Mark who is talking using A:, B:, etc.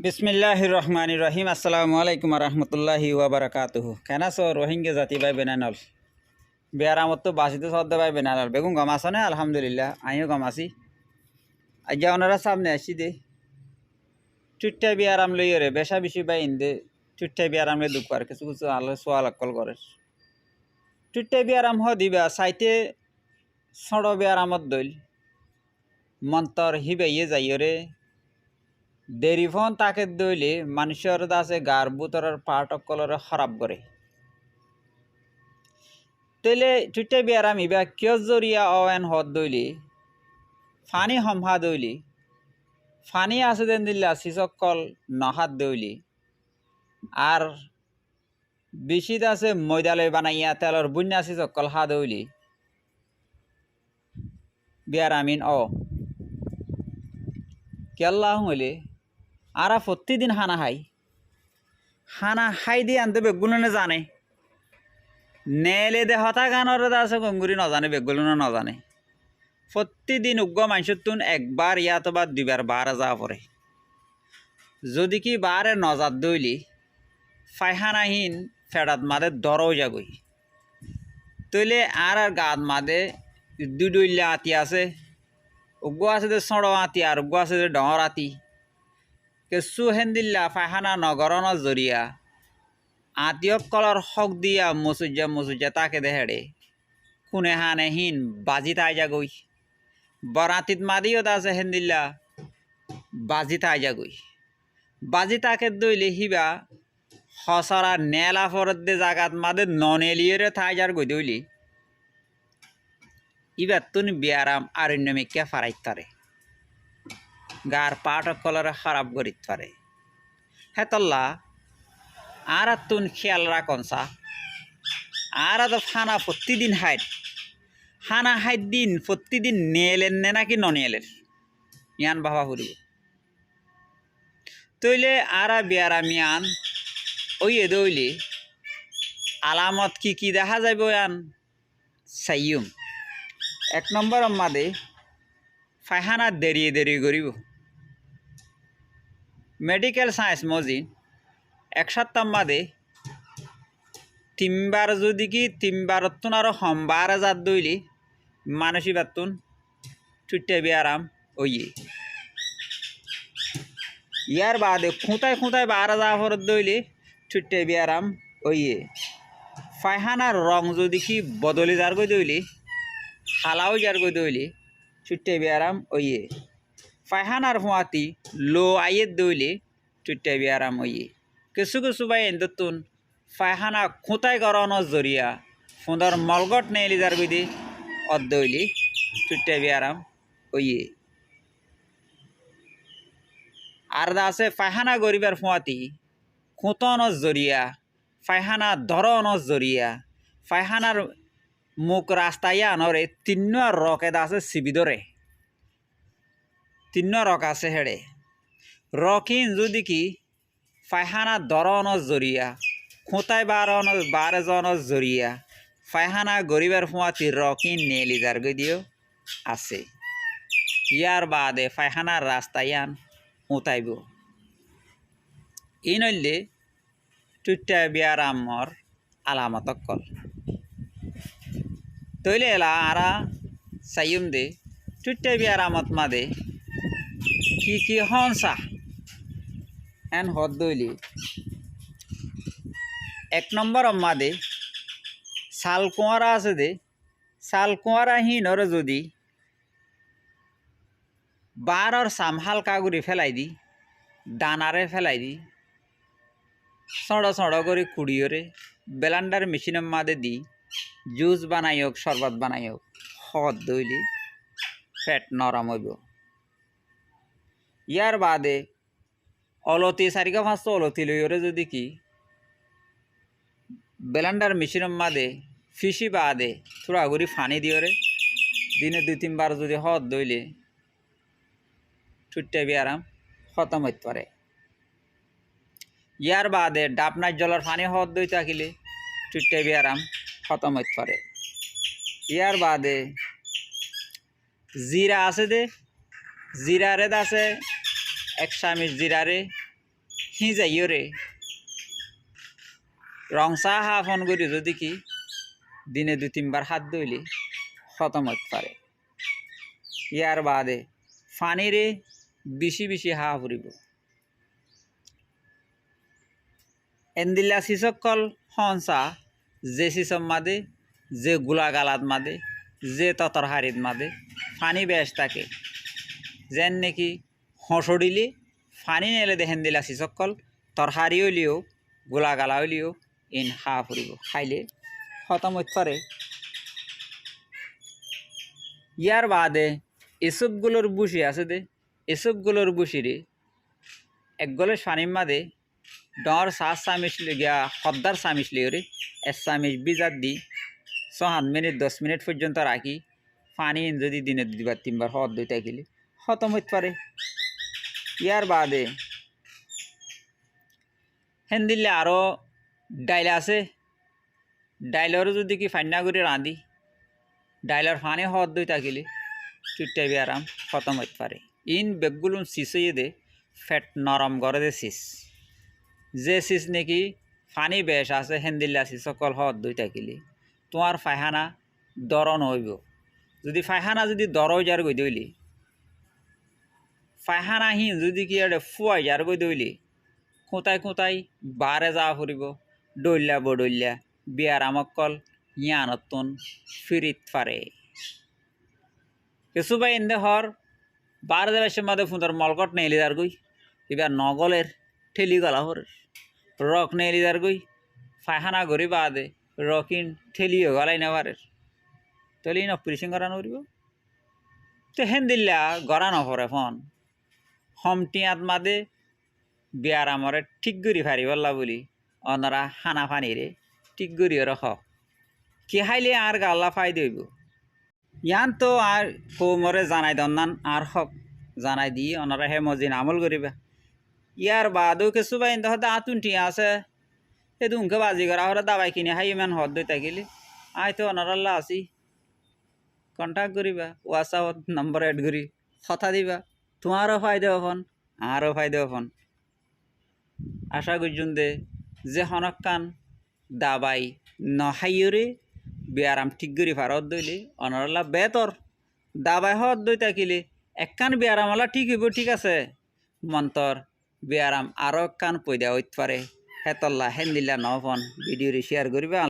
A: বিসমিল্লাহির রহমানির রহিম। আসসালামু আলাইকুম রহমতুল্লাহি ওয়াবারাকাতুহু। কেন আছো রোহিঙ্গা জাতি ভাই বেনানল বেয়ারামত তো বাসিতে সদ্দা ভাই বেনানল বেগুন গম আছো না? আলহামদুলিল্লাহ আমিও গম আছি। আজ্ঞা ওনারা সামনে আসি দে চুট্টা বিয়ারাম লইয়ে রে বেশা বেশি বাই ইন্দে চুট্টা বিয়ারাম লে দুঃখ আর কিছু কিছু আলো সোয়াল অকল করে চুট্টা বিয়ারাম হ দিবা সাইতে সড় বিয়ারামত দইল মন্তর হিবাইয়ে যাইয়ে রে দেরিফোন তাকে দইলে মানুষের দাসে গার বুতরের পার্ট অকলরে খারাপ করে তেলে চুটে বিয়ারাম ইবা কিয় জরিয়া অন হদ দইলি ফানি সম্হা দইলি ফানি আছে দেন দিল্লা সিসকল নহাত দইলি আর বেশিত আছে ময়দালয় বানাইয়া তেলর বুন্যা সিসকল হা দইলি বিয়ারামিন কেল্লা হইলে আরা প্রতিদিন হানা হাই দিয়ে আনতে বেগুলো জানে নেলে দে হতা গানর আছে গঙ্গুরি নজানে বেগুলো নজানে প্রতিদিন উগ্র মানুষের তুন একবার ইয়াত বা দুইবার বারে যাওয়া পড়ে যদি কি বারে নজাত দইলি ফাইহানাহীন ফেডাত মাদে দরও যাগই তৈলে আর গাত মাদে দুইলা আতি আছে উগ্র আছে যে সড় আতি আর উগ্র আছে যে ডর আতি কেঁচু হেন্দিল্লা ফাইহানা নগরণ জরিয়া আত্মীয়ক কলর হক দিয়া মসুজা তাকে দেহেড়ে খুনে হানে হিন বাজি তাই যাগই বরাতিত মাদিও আছে হেন্দিল্লা বাজি তাই যাগই বাজি তাকে দইলে হিবা হসরা নেলা ফরত দে জাগাত মাদে ননেলিয়ে থাই যার গই দইলি ইবার তুন বিয়ারাম আরণ্যমিকা ফারাইত পারে গার পাটক কলরে খারাপ করিত পারে হেতল্লা আর তুন খেয়াল রাখনসা আর তো ফানা প্রতিদিন হানা হাইট দিন প্রতিদিন নেলেন নে নাকি ননেলেন ইয়ান বাবা ফুরিব তৈলে আরা বিয়ারামিয়ান ওই দইলে আলামত কি দেখা যাইব ইয়ান সাইয়ুম এক নম্বর মাদে ফাইহানা দেরি করিব মেডিকেল সায়েন্স মজিন এক সপ্তাহ মাদে তিনবার যদি কি তিনবারতুন আরো সম্বার জাত দইলি মানসী বাতুন চুট্টে বিয়ারাম ওইয়ে ইয়ার বাদে খুঁতায় বারা যা ফরত দইলি চুট্টে বিয়ারাম ওইয়ে ফাইহানার রং যদি কি বদলি যার গই দইলি হালাও যার গই দইলি চুট্টে বিয়ারাম ওইয়ে ফাইহানার ফুয়াতি লো আইয়ের দইলি চুট্টে বিয়ারাম ওইয়ে কিছু বাই এন্দতুন ফাইহানা খুঁতাই গরনের জরিয়া ফুঁদর মলগট নেলি যার গই দি অদ্দইলি চুট্টে বিয়ারাম ওইয়ে আর আছে ফাইহানা গরিবার ফুয়াতি খুঁতনের জরিয়া ফাইহানা ধরনের জরিয়া ফাইহানার মুখ রাস্তায় আনরে তিন্ন রকে আছে সিবিদরে তিন্ন রক আছে হেড়ে রকিন যদি কি ফাইহানা ধরনের জরিয়া খুঁতাই বারজনের জরিয়া ফাইহানা গরিবার ফুয়াতি রকিন নেলি যার দিও আছে ইয়ার বাদে ফাইহানার রাস্তায় আন উতাইব ই নইলে চুট্টা বিয়ারামর আলামতক কল তৈলে এলা আরা সাইম দে চুট্টা বিয়ারামত মাদে কি হনসা এন হদ দইলি এক নম্বর মাদে শাল কুঁয়ারা আছে দে শাল কুঁয়ারা হিনরে যদি বারর সাম হালকা করে ফেলাই দি দানারে ফেলাই দি সড় করে কুড়িয়রে ব্লেন্ডার মেশিনের মাদে দি জুস বানাই হোক শরবত বানাই হোক হদ দইলি ফ্যাট নরম হইব ইয়ার বাদে অলতি 4-5 অলতি লইরে যদি কি ব্লেন্ডার মেশিনের মাদে ফিসি বাদে থোড়া করে ফানি দিয়রে দিনে 2-3 বার যদি হদ দইলে চুট্টে বিয়ারাম খতম হইতে পারে ইয়ার বাদে ডাবনার জলের পানি হদ দই থাকিলে চুট্টে বিয়ারাম খতম হইতে পারে ইয়ার বাদে জিরা আছে দে জিরারে আছে 1 চামচ জিরারে হি যাইও রে রংসা হা ফোন করি যদি কি দিনে 2-3 বার হাত ধুইলে খতম হতে পারে। ইয়ার বাদে ফানিরে বেশি বেশি হা ফুরিব। এন্দিল্লা শিসকল হনসা যে শিসম মাদে যে গোলাগালাত মাদে যে ততর হারিত মাদে ফানি বেশ থাকে যেন নাকি হসড়িলে ফানি নেলে দেখেন দিলা শিসকল তরহারি হইলেও গোলাগালা হইলেও ইন হা ফুরিব খাইলে খতম হতে পারে। ইয়ার বাদে এসবগুলোর বুসি আছে দে এসবগুলোর বুসিরে এক গলে সানিম মাদে ডর 7 চামিচ গিয়া হদ্দার চামিচ লিওরে 1 চামিচ বিজাত দি 6 মিনিট 10 মিনিট পর্যন্ত রাখি পানি যদি দিনে 2-3 বার হদ দুই থাকিলে খতম হইতে পারে। ইয়ার বাদে হেন দিলে আরও ডাইল আছে ডাইলর যদি কি ফান্না করে রাঁধি ডাইলর ফানি হদ দুই থাকিলে চুট্টাই আরাম খতম হইতে পারে। ইন বেগগুলো সিসইয়ে দে ফ্যাট নরম করে দে সিস যে সিস নাকি ফানি বেশ আছে হেন্দিল্লা সিস সকল হদ দুই থাকিলে তোমার ফাইহানা দরন হইব। যদি ফাইহানা যদি দর যার গই দইলি ফাইহানা হি যদি কি আর ফুয়াই যার গই দইলি কোথায় কোথায় বারে যাওয়া ফুরিব ডইল্লা বডইল্লা বিয়ার আমকল ইয়ানতন ফিরিত পারে। কিছু বাই ইন্দে হর বারে দেবের মাদে ফুঁদর মলকট নেইলি যার গই এবার নগলের ঠেলি গলা হরের রক নেইলি যার গই ফাইহানা গড়ি বাদে রকিন ঠেলিও গলাই নেবারের তলি অপারেশন করানো করিব। তো হেন দিল্লা গড়া নপরে ফোন হমটিয়াত মাদে বিয়ার আমরে ঠিক গড়ি ফারি বললা বলি অনরা হানা ফানিরে ঠিক গড়িও রখ কি হাইলে আর গাল্লা ফাই দইব ইয়ান তো আর মরে জানাই দন্নান আর হক জানাই দি অনরা হে মজিন আমল করিবা। ইয়ার বাদও কিছু বাই হতে আতুন টিয়া আছে সেইটো উনকে বাজি করা হরে দাবাই কিনে হাই ইমান হদ দই থাকিলে আই তো অনারাল্লা আছি কন্ট্যাক্ট করিবা হোয়াটসঅ্যাপত নম্বর এড করি কথা দিবা তোমারও ফায়দা ফোন আরও ফায়দা ফোন। আশা করছুন দে যে হনকান দাবাই নহাইরে বিয়ারাম ঠিক করি ফারত দইলে অনারাল্লা বেতর দাবাই হদ দই থাকিলে একখান বিয়ারামলা ঠিক হইব ঠিক আছে মন্তর বিয়ারাম আরও কান পয়দা হইতে পারে হেতল্লা হেন দিল্লা ন ফোন ভিডিও শেয়ার করিবা।